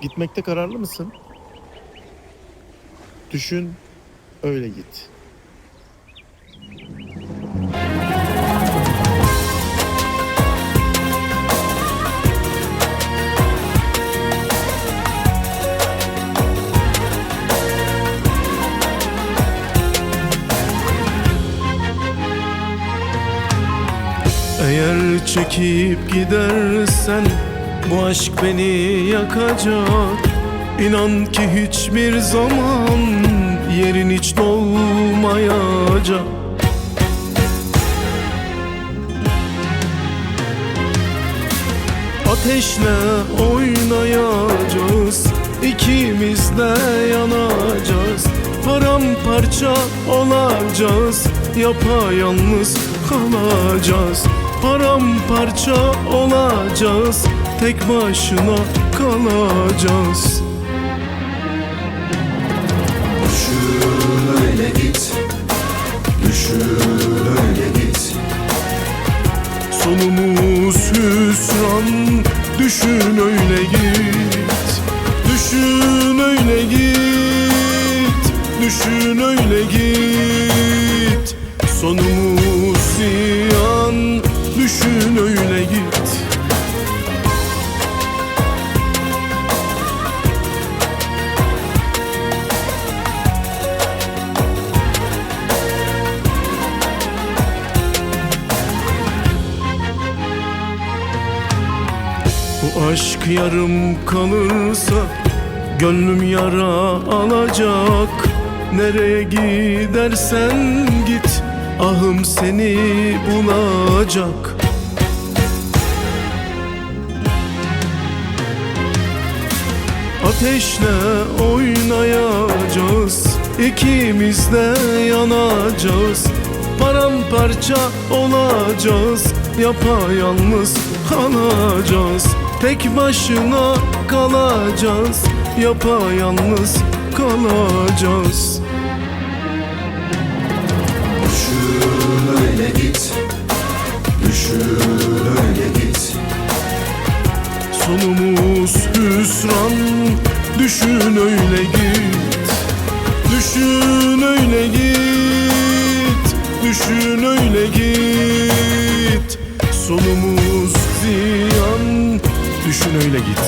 Gitmekte kararlı mısın? Düşün, öyle git. Eğer çekip gidersen bu aşk beni yakacak. İnan ki hiçbir zaman yerin hiç dolmayacak. Ateşle oynayacağız, ikimiz de yanacağız. Paramparça olacağız, yapayalnız kalacağız. Paramparça olacağız, tek başına kalacağız. Düşün öyle git, düşün öyle git. Sonumuz hüsran, düşün öyle git. Düşün öyle git, düşün öyle git. Sonumuz ziyan, düşün öyle git. Bu aşk yarım kalırsa gönlüm yara alacak. Nereye gidersen git, ahım seni bulacak. Ateşle oynayacağız, ikimiz de yanacağız. Paramparça olacağız, yapayalnız kalacağız. Tek başına kalacağız, yapayalnız kalacağız. Düşün öyle git, düşün öyle git. Sonumuz hüsran, düşün öyle git. Düşün öyle git, düşün öyle git. Sonumuz ziyan, düşün öyle git.